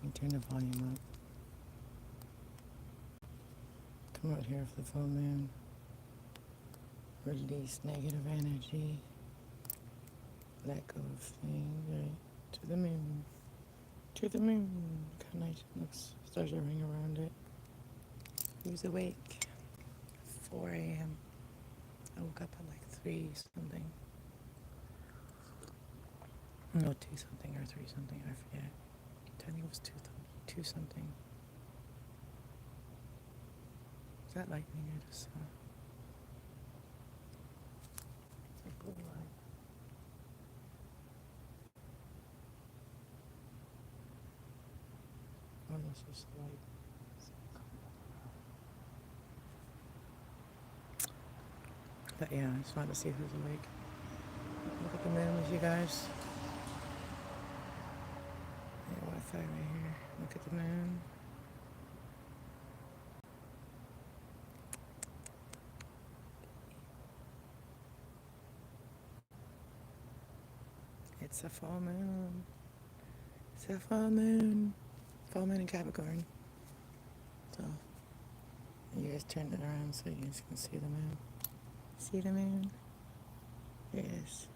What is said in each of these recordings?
me turn the volume up. Come out here for the full moon. Release negative energy. Let go of things. Right? To the moon. To the moon. Look how nice it looks. Stars are ring around it. Who's awake? 4 a.m. I woke up at like 3 something. No, 2 something or 3 something. I forget. I think it was 2 something. Is that lightning I just saw? It's a blue light. Oh, that's just light. But yeah, I just wanted to see who's awake. Look at the moon with you guys. Yeah, Wi-Fi right here. Look at the moon. It's a full moon. It's a full moon. Full moon in Capricorn. So, you guys turned it around so you guys can see the moon. See the moon? Yes.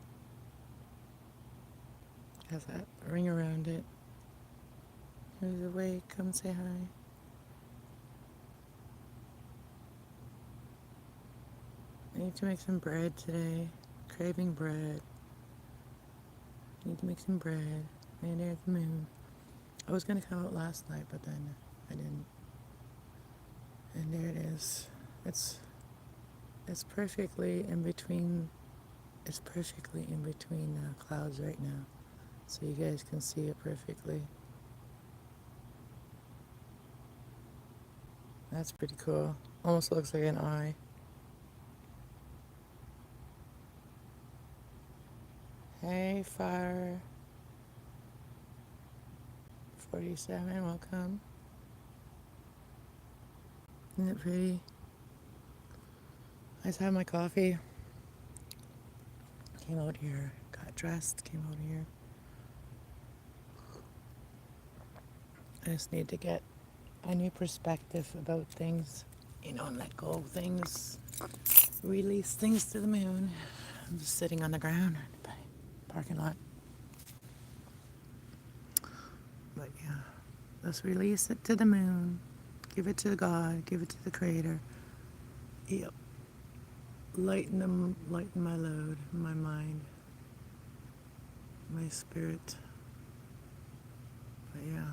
Has that ring around it. Who's awake? Come say hi. I need to make some bread today. Craving bread. I need to make some bread. And there's the moon. I was going to come out last night, but then I didn't. And there it is. It's perfectly in between. It's perfectly in between clouds right now. So you guys can see it perfectly. That's pretty cool. Almost looks like an eye. Hey, Fire 47, welcome. Isn't it pretty? I just had my coffee. Came out here, got dressed, came out here. I just need to get a new perspective about things, and let go of things, release things to the moon. I'm just sitting on the ground in the parking lot. But yeah, let's release it to the moon. Give it to God, give it to the Creator. Yep. Lighten my load, my mind, my spirit. But yeah.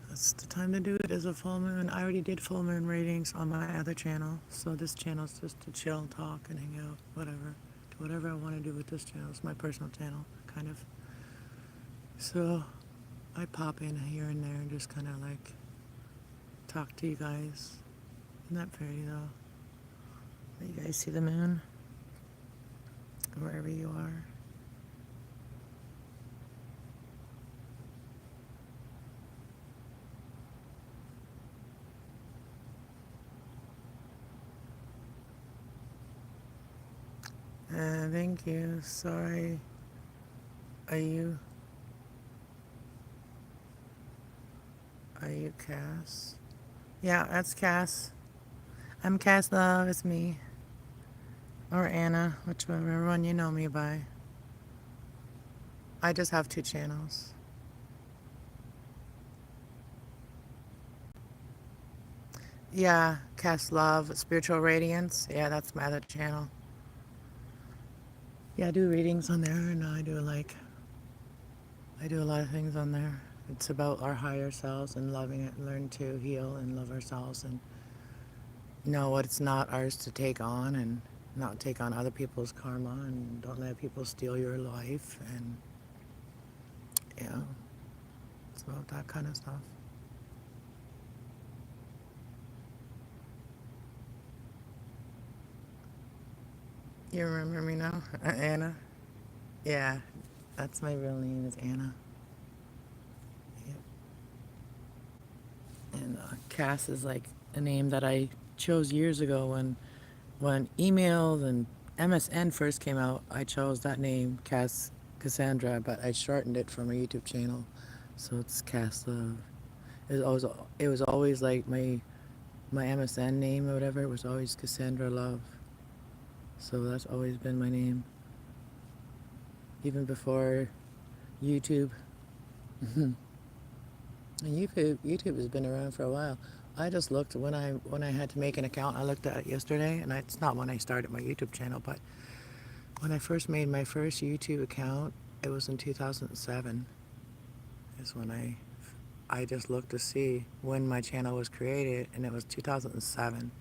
That's the time to do it as a full moon. I already did full moon readings on my other channel. So this channel is just to chill, talk, and hang out, whatever. Do whatever I want to do with this channel. It's my personal channel, kind of. So I pop in here and there and just kind of like talk to you guys. Isn't that pretty though? You guys see the moon? Wherever you are. Thank you. Sorry. Are you Cass? Yeah, that's Cass. I'm Cass Love. It's me. Or Anna, whichever one you know me by. I just have 2 channels. Yeah, Cass Love, Spiritual Radiance. Yeah, that's my other channel. Yeah, I do readings on there, and I do a lot of things on there. It's about our higher selves and loving it, learn to heal and love ourselves and know what it's not ours to take on and not take on other people's karma and don't let people steal your life. And yeah, it's about that kind of stuff. You remember me now? Anna? Yeah, that's my real name is Anna. Yeah. And Cass is like a name that I chose years ago when emails and MSN first came out. I chose that name, Cass Cassandra, but I shortened it for my YouTube channel, so it's Cass Love. It was always like my MSN name or whatever. It was always Cassandra Love, so that's always been my name, even before YouTube. And YouTube has been around for a while. I just looked when I had to make an account. I looked at it yesterday, and it's not when I started my YouTube channel, but when I first made my first YouTube account, it was in 2007. Is when I just looked to see when my channel was created, and it was 2007.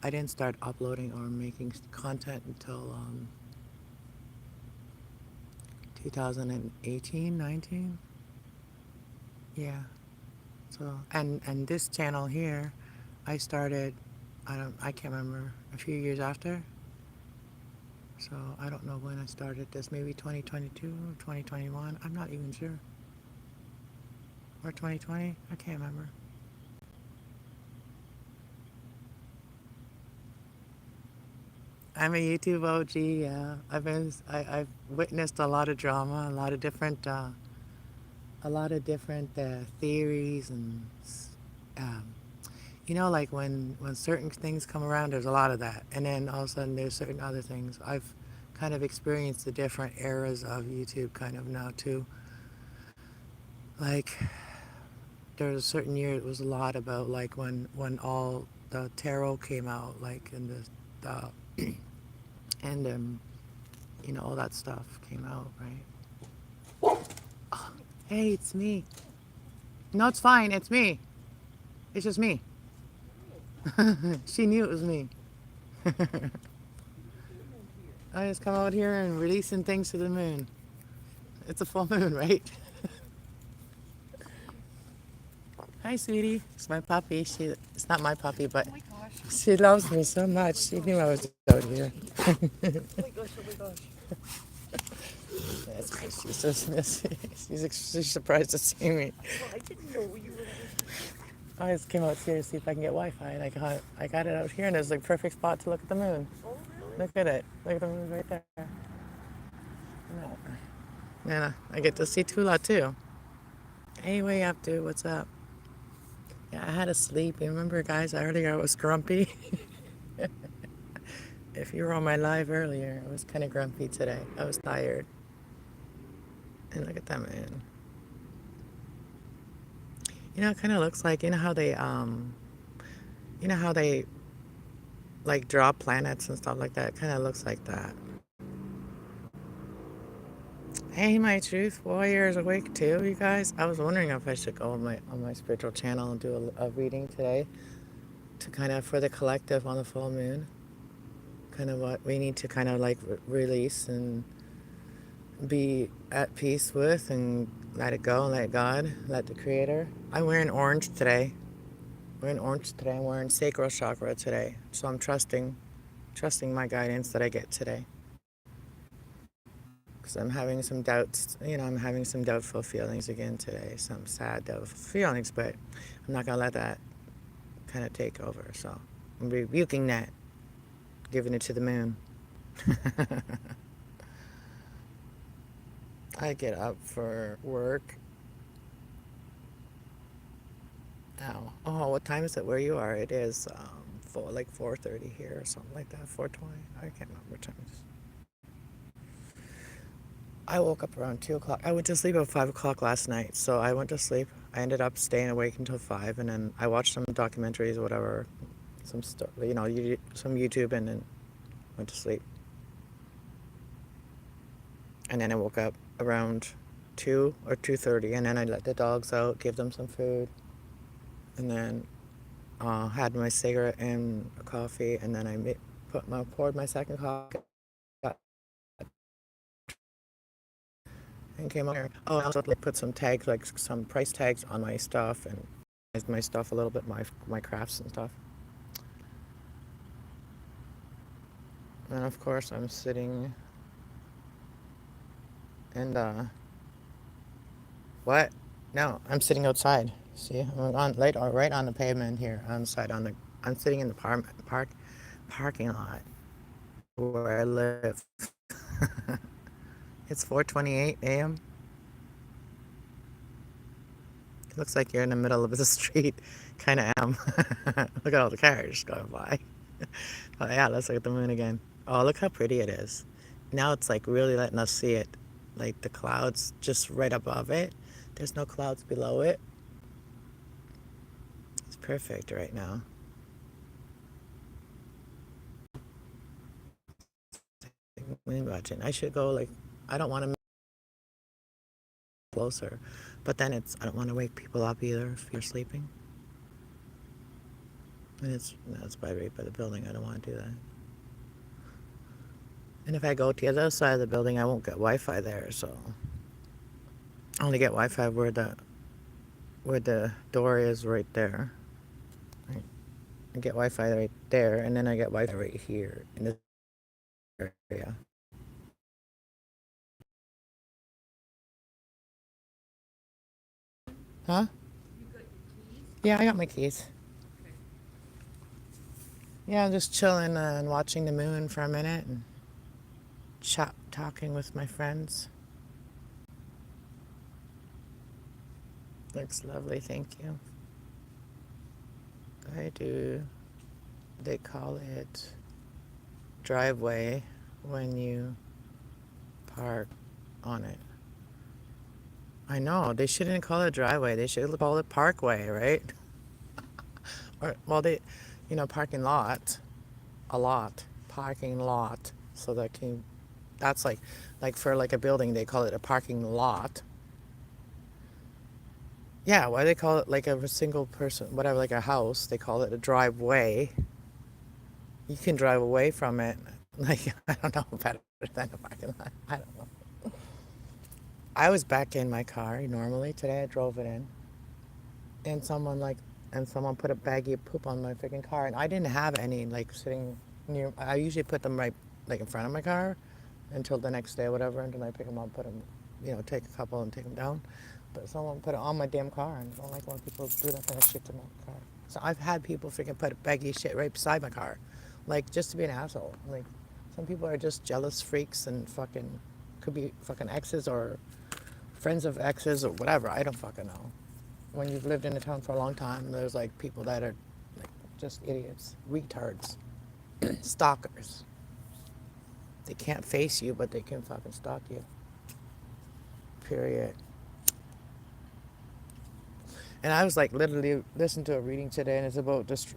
I didn't start uploading or making content until 2018, 19. Yeah. So and this channel here, I started. I can't remember, a few years after. So I don't know when I started this. Maybe 2022, 2021. I'm not even sure. Or 2020. I can't remember. I'm a YouTube OG. Yeah, I've witnessed a lot of drama, a lot of different theories, and um, like when certain things come around, there's a lot of that, and then all of a sudden there's certain other things. I've kind of experienced the different eras of YouTube kind of now too. Like there was a certain year it was a lot about like when all the tarot came out, like in the and all that stuff came out, right? Oh, hey, it's me. No, it's fine. It's me. It's just me. She knew it was me. I just come out here and releasing things to the moon. It's a full moon, right? Hi, sweetie. It's my puppy. It's not my puppy, but she loves me so much. She knew I was out here. That's why she's so she's surprised to see me. I just came out here to see if I can get Wi-Fi, and I got it out here, and it's the perfect spot to look at the moon. Look at it. Look at the moon right there. No. And I get to see Tula too. Hey, what you up to? What's up? Yeah, I had to sleep. You remember, guys, earlier I was grumpy. If you were on my live earlier, I was kind of grumpy today. I was tired. And look at that man. It kind of looks like you know how they like draw planets and stuff like that. It kind of looks like that. Hey, my truth warrior is awake too, you guys. I was wondering if I should go on my spiritual channel and do a reading today to kind of for the collective on the full moon. Kind of what we need to kind of like release and be at peace with, and let it go, let God, let the Creator. I'm wearing orange today. I'm wearing sacral chakra today. So I'm trusting my guidance that I get today. Because I'm having some doubts, I'm having some doubtful feelings again today. Some sad, doubtful feelings, but I'm not going to let that kind of take over. So I'm rebuking that, giving it to the moon. I get up for work. Ow. Oh, what time is it where you are? It is like 4:30 here or something like that. 4:20. I can't remember what time it is. I woke up around 2 o'clock. I went to sleep at 5 o'clock last night. So I went to sleep. I ended up staying awake until 5, and then I watched some documentaries or whatever, some stuff, some YouTube, and then went to sleep. And then I woke up around 2 or 2:30, and then I let the dogs out, give them some food, and then had my cigarette and a coffee, and then I poured my second coffee, and came over here. Oh, I also put some tags, like some price tags on my stuff, and my stuff a little bit, my crafts and stuff. And of course, I'm sitting and what? No, I'm sitting outside. See, I'm right on the pavement here, on the side. I'm sitting in the parking lot where I live. It's 4:28 a.m. It looks like you're in the middle of the street. Kind of am. Look at all the cars going by. Oh yeah, let's look at the moon again. Oh, look how pretty it is. Now it's like really letting us see it. Like the clouds just right above it. There's no clouds below it. It's perfect right now. Moon watching. I should go like, I don't want to closer, but then I don't want to wake people up either if you're sleeping. And that's right by the building. I don't want to do that. And if I go to the other side of the building, I won't get Wi-Fi there. So I only get Wi-Fi where the door is right there. Right. I get Wi-Fi right there, and then I get Wi-Fi right here in this area. Huh? Yeah, I got my keys. Yeah, I'm just chilling and watching the moon for a minute and talking with my friends. Looks lovely, thank you. I do. They call it driveway when you park on it. I know, they shouldn't call it driveway. They should call it parkway, right? Or, well, parking lot, a lot, parking lot. So that's like for like a building, they call it a parking lot. Yeah, why they call it like a single person, whatever, like a house, they call it a driveway. You can drive away from it. Like, I don't know, better than a parking lot. I don't know. I was back in my car normally. Today I drove it in. And someone put a baggie of poop on my freaking car. And I didn't have any, like, sitting near. I usually put them right, like, in front of my car until the next day or whatever, until I pick them up, put them, take a couple and take them down. But someone put it on my damn car. And I don't like when people do that kind of shit to my car. So I've had people freaking put a baggie of shit right beside my car. Like, just to be an asshole. Like, some people are just jealous freaks and fucking, could be fucking exes or friends of exes or whatever. I don't fucking know. When you've lived in a town for a long time, there's like people that are like just idiots, retards, stalkers. They can't face you, but they can fucking stalk you. Period. And I was like literally listening to a reading today, and it's about just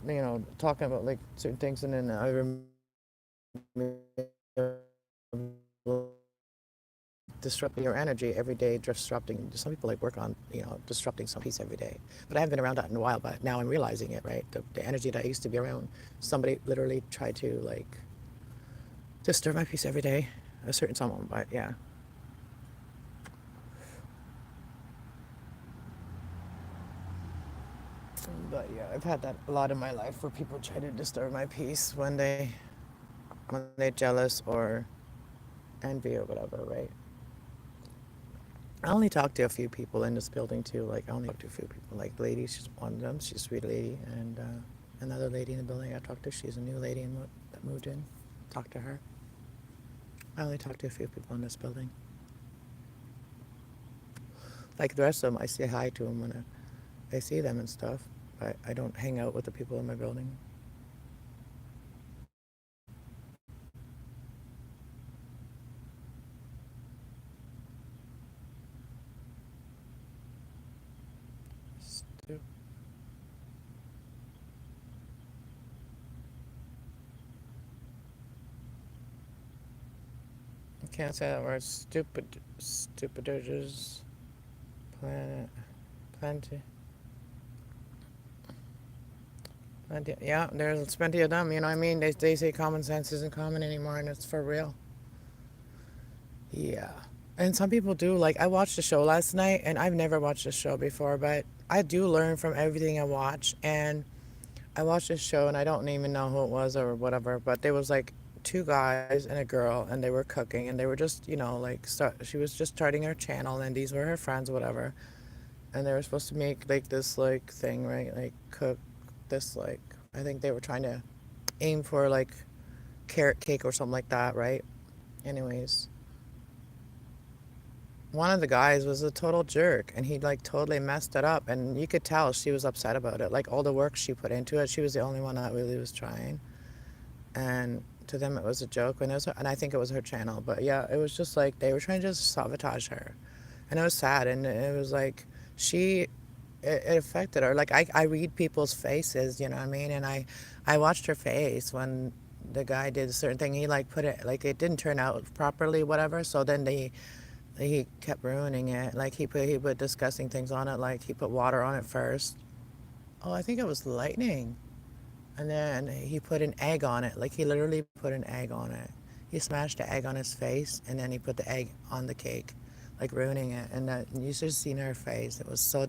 talking about like certain things, and then I remember disrupting your energy every day, disrupting. Some people like work on disrupting some piece every day, but I haven't been around that in a while. But now I'm realizing it, right? The energy that I used to be around, somebody literally tried to like disturb my peace every day, a certain someone. But yeah. But yeah, I've had that a lot in my life where people try to disturb my peace when they're jealous or envy or whatever, right? I only talked to a few people in this building too. Like I only talked to a few people. Like the lady, she's one of them. She's a sweet lady, and another lady in the building I talked to. She's a new lady that moved in. Talked to her. I only talked to a few people in this building. Like the rest of them, I say hi to them when I see them and stuff. But I don't hang out with the people in my building. Stu- I can't say that word. Stupidages. Planet. Plenty. Yeah, there's plenty of them. You know what I mean? They say common sense isn't common anymore, and it's for real. Yeah. And some people do. Like, I watched the show last night, and I've never watched this show before, but I do learn from everything I watch. And I watched this show, and I don't even know who it was or whatever, but there was like two guys and a girl, and they were cooking, and they were just, she was just starting her channel, and these were her friends, whatever. And they were supposed to make like this, like, thing, right? Like, cook this, like, I think they were trying to aim for like carrot cake or something like that, right? Anyways, one of the guys was a total jerk, and he like totally messed it up, and you could tell she was upset about it. Like all the work she put into it, she was the only one that really was trying, and to them it was a joke, and and I think it was her channel. But yeah, it was just like they were trying to just sabotage her, and it was sad, and it was like she it affected her. Like I read people's faces, you know what I mean, and I watched her face when the guy did a certain thing. He like put it like it didn't turn out properly, whatever. So then he kept ruining it. Like he put disgusting things on it. Like he put water on it first. Oh, I think it was lightning. And then he put an egg on it. Like he literally put an egg on it. He smashed the egg on his face, and then he put the egg on the cake, like ruining it. And that you should have seen her face. It was so,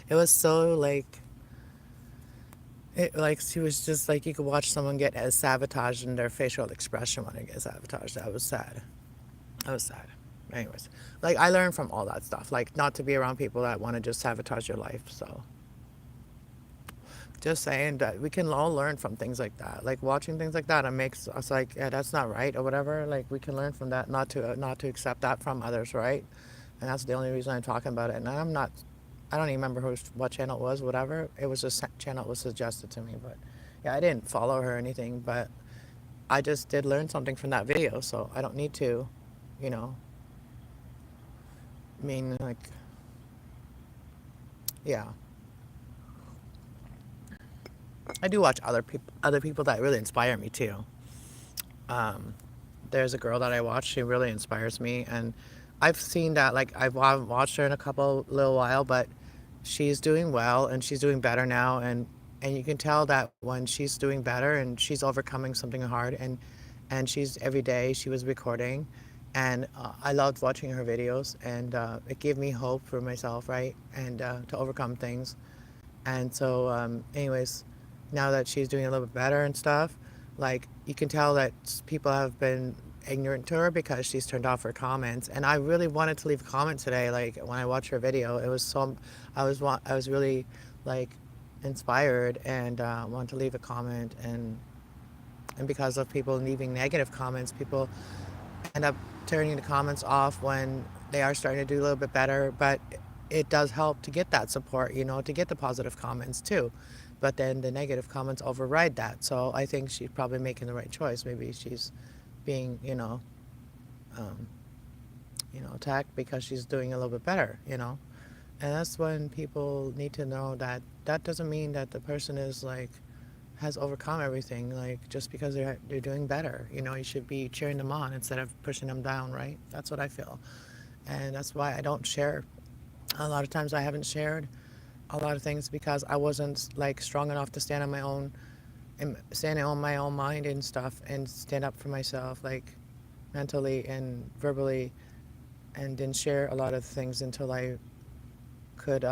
it was so like, it like she was just like you could watch someone get as sabotaged in their facial expression when it gets sabotaged. That was sad. That was sad. Anyways, like I learned from all that stuff. Like not to be around people that want to just sabotage your life. So just saying that we can all learn from things like that. Like watching things like that, it makes us like, yeah, that's not right or whatever. Like we can learn from that, not to accept that from others, right? And that's the only reason I'm talking about it. And I'm not, I don't even remember what channel it was, whatever. It was just channel was suggested to me, but yeah, I didn't follow her or anything, but I just did learn something from that video, so I don't need to, you know, I mean like, yeah. I do watch other people that really inspire me too. Um, there's a girl that I watch. She really inspires me, and I've seen that. Like I've watched her in a couple little while, but she's doing well and she's doing better now, and you can tell that when she's doing better and she's overcoming something hard, and she's every day she was recording, and I loved watching her videos, and it gave me hope for myself, right, and to overcome things. And so, anyways, now that she's doing a little bit better and stuff, like you can tell that people have been ignorant to her because she's turned off her comments. And I really wanted to leave a comment today. Like when I watched her video, it was so I was really like inspired and wanted to leave a comment. And because of people leaving negative comments, people end up turning the comments off when they are starting to do a little bit better. But it does help to get that support, you know, to get the positive comments too. But then the negative comments override that. So I think she's probably making the right choice. Maybe she's being, um, attacked because she's doing a little bit better, you know. And that's when people need to know that that doesn't mean that the person is like has overcome everything. Like just because they're doing better, you know, you should be cheering them on instead of pushing them down, right? That's what I feel, and that's why I don't share. A lot of times I haven't shared a lot of things because I wasn't like strong enough to stand on my own and stand on my own mind and stuff and stand up for myself, like mentally and verbally, and didn't share a lot of things until I could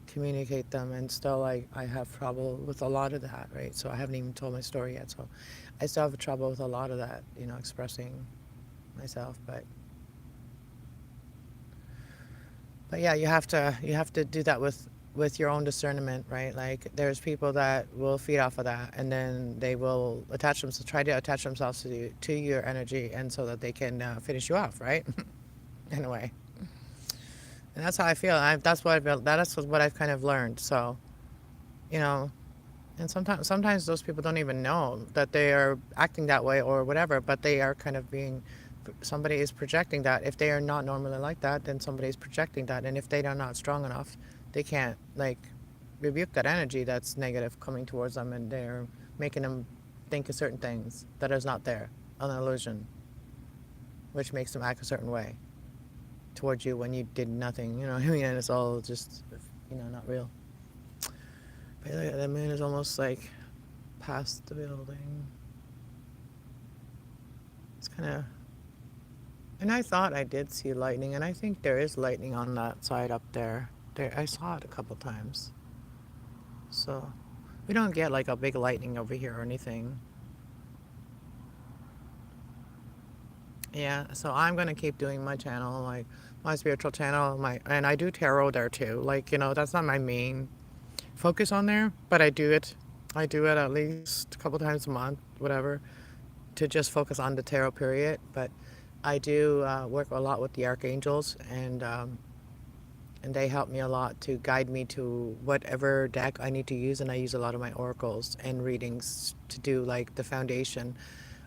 communicate them. And still I have trouble with a lot of that, right? So I haven't even told my story yet, so I still have trouble with a lot of that, you know, expressing myself. But yeah, you have to do that with your own discernment, right? Like there's people that will feed off of that, and then they will try to attach themselves to your energy, and so that they can finish you off, right? In a way. And that's how I feel. That's what I feel. That's what I've kind of learned. So, you know, and sometimes those people don't even know that they are acting that way or whatever, but they are kind of being, somebody is projecting that. If they are not normally like that, then somebody is projecting that. And if they are not strong enough, they can't like rebuke that energy that's negative coming towards them, and they're making them think of certain things that is not there, an illusion, which makes them act a certain way towards you when you did nothing, you know what I mean? And it's all just, not real. But look, the moon is almost like past the building. It's kind of, and I thought I did see lightning, and I think there is lightning on that side up there. I saw it a couple times. So we don't get like a big lightning over here or anything. Yeah, so I'm gonna keep doing my channel, like my spiritual channel, and I do tarot there too. Like, that's not my main focus on there, but I do it. I do it at least a couple times a month, whatever, to just focus on the tarot period. But I do work a lot with the archangels, and they help me a lot to guide me to whatever deck I need to use. And I use a lot of my oracles and readings to do like the foundation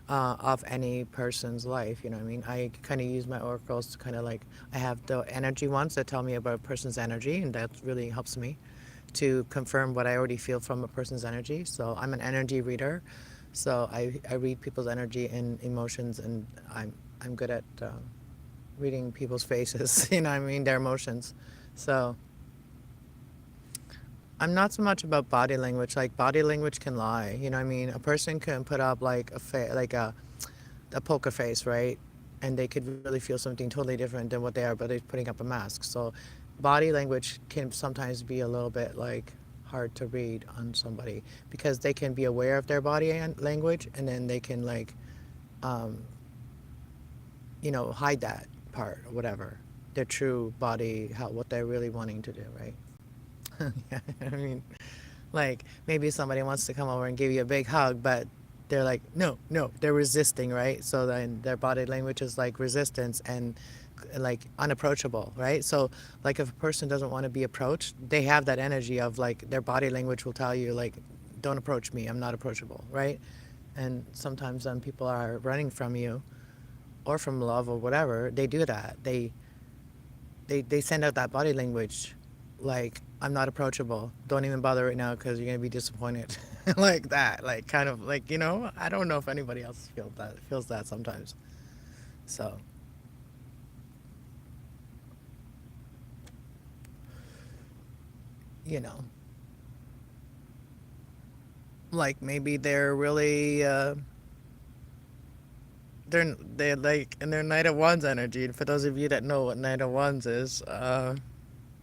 of any person's life. You know what I mean? I kind of use my oracles to kind of like, I have the energy ones that tell me about a person's energy, and that really helps me to confirm what I already feel from a person's energy. So I'm an energy reader. So I read people's energy and emotions, and I'm good at reading people's faces, you know what I mean, their emotions. So I'm not so much about body language. Like body language can lie, you know what I mean? A person can put up like a poker face, right? And they could really feel something totally different than what they are, but they're putting up a mask. So body language can sometimes be a little bit like hard to read on somebody because they can be aware of their body language, and then they can like um, hide that part or whatever, their true body, how what they're really wanting to do, right? Yeah, I mean, like maybe somebody wants to come over and give you a big hug, but they're like, no, no, they're resisting, right? So then their body language is like resistance and like unapproachable, right? So like if a person doesn't want to be approached, they have that energy of like their body language will tell you like, don't approach me, I'm not approachable, right? And sometimes when people are running from you or from love or whatever, they do that. They send out that body language like, I'm not approachable, don't even bother right now because you're going to be disappointed. Like that, like kind of like, I don't know if anybody else feels that sometimes. So you know like maybe they're really they're like in their Knight of Wands energy. And for those of you that know what Knight of Wands is,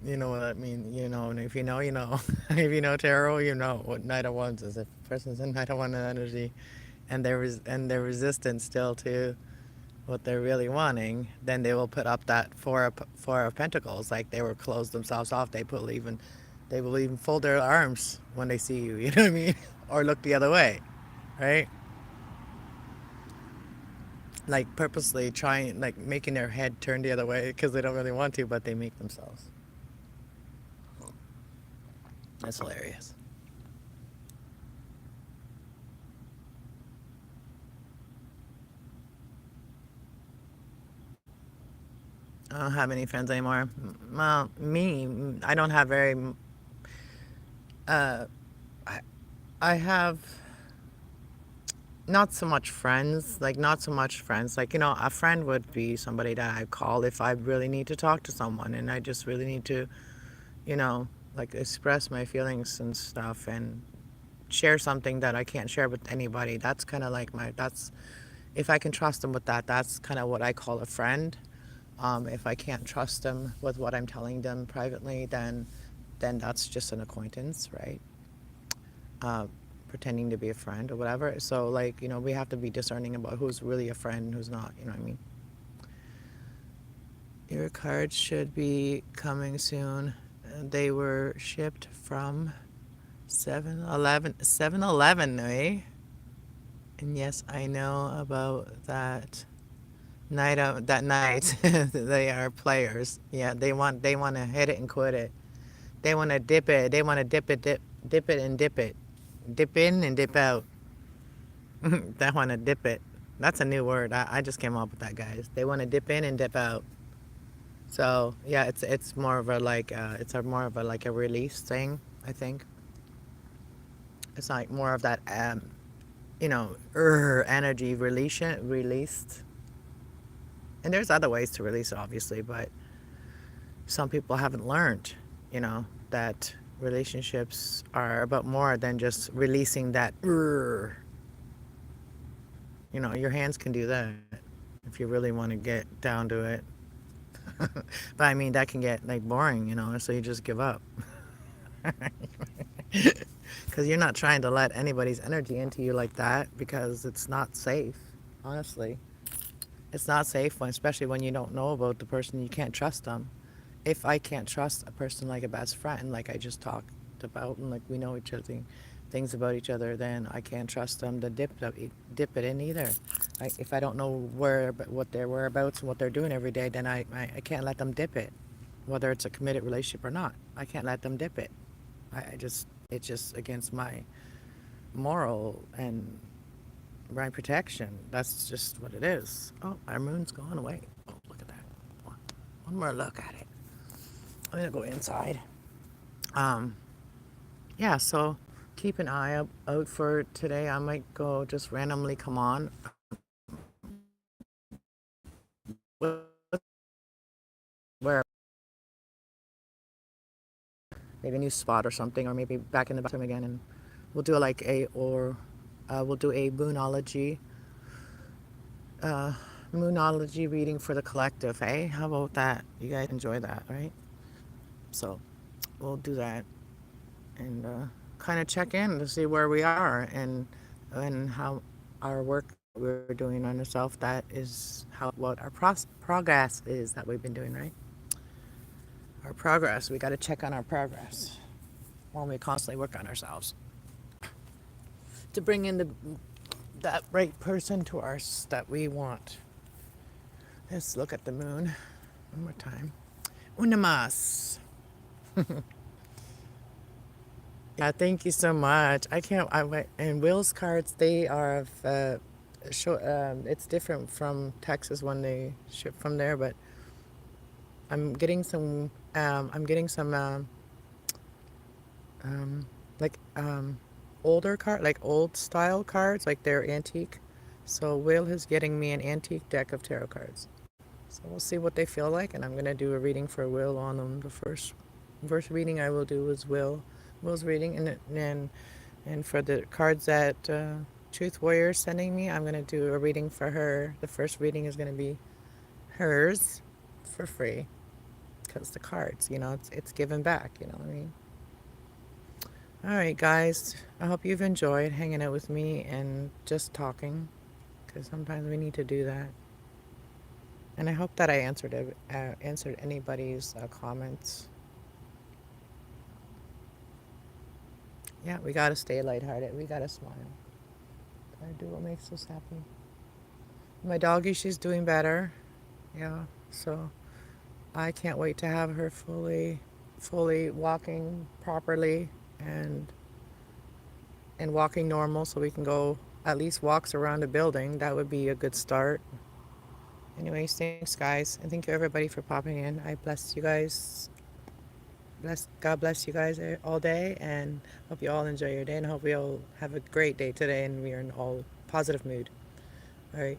you know what I mean. And if you know, you know. If you know tarot, you know what Knight of Wands is. If a person's in Knight of Wands energy, and they're resistant still to what they're really wanting, then they will put up that four of Pentacles. Like they will close themselves off. They will even fold their arms when they see you. You know what I mean? Or look the other way, right? Like purposely trying, like making their head turn the other way because they don't really want to, but they make themselves. That's hilarious. I don't have any friends anymore. Well, I don't have very. Uh, I, I have not so much friends. Like not so much friends. Like a friend would be somebody that I call if I really need to talk to someone, and I just really need to, you know, like express my feelings and stuff, and share something that I can't share with anybody. That's kind of like that's if I can trust them with that. That's kind of what I call a friend. If I can't trust them with what I'm telling them privately, then that's just an acquaintance, right? Uh, Pretending to be a friend or whatever. So like we have to be discerning about who's really a friend and who's not. You know what I mean? Your cards should be coming soon. They were shipped from 7-Eleven, eh? And yes, I know about that night. They are players. Yeah, they want to hit it and quit it. They want to dip it. They want to dip it and dip it. Dip in and dip out. They want to dip it. That's a new word. I just came up with that, guys. They want to dip in and dip out. So yeah, it's more of a like more of a like a release thing. I think it's like more of that energy released. And there's other ways to release it, obviously, but some people haven't learned, that relationships are about more than just releasing that. Your hands can do that if you really want to get down to it. But I mean, that can get like boring, so you just give up. Because you're not trying to let anybody's energy into you like that because it's not safe, honestly. It's not safe, especially when you don't know about the person, you can't trust them. If I can't trust a person like a best friend, like I just talked about, and like we know each other, things about each other, then I can't trust them to dip it in either. If I don't know what their whereabouts and what they're doing every day, then I can't let them dip it, whether it's a committed relationship or not. I can't let them dip it. It's just against my moral and my protection. That's just what it is. Oh, our moon's gone away. Oh, look at that. One more look at it. I'm gonna go inside. Um, yeah, so keep an eye out for today. I might go just randomly come on where maybe a new spot or something, or maybe back in the bathroom again, and we'll do we'll do a uh, moonology reading for the collective. Hey, how about that? You guys enjoy that, right? So we'll do that and kind of check in to see where we are and how our work we're doing on ourselves. That is how what our progress is that we've been doing, right? Our progress. We got to check on our progress while we constantly work on ourselves to bring in that right person to us that we want. Let's look at the moon one more time. Una más. Yeah, thank you so much. I can't. I went and Will's cards. They are of it's different from Texas when they ship from there, but I'm getting some. I'm getting some like older like old style cards, like they're antique. So Will is getting me an antique deck of tarot cards. So we'll see what they feel like, and I'm gonna do a reading for Will on them. The first reading I will do is Will's reading, and for the cards that Truth Warrior is sending me, I'm gonna do a reading for her. The first reading is gonna be hers for free, because the cards, it's given back. You know what I mean? All right, guys. I hope you've enjoyed hanging out with me and just talking, because sometimes we need to do that. And I hope that I answered anybody's comments. Yeah, we gotta stay lighthearted. We gotta smile. Gotta do what makes us happy. My doggie, she's doing better. Yeah, so I can't wait to have her fully walking properly and walking normal, so we can go at least walks around the building. That would be a good start. Anyways, thanks guys, and thank you everybody for popping in. I bless you guys. God bless you guys all day, and hope you all enjoy your day, and hope we all have a great day today, and we are in all positive mood. All right.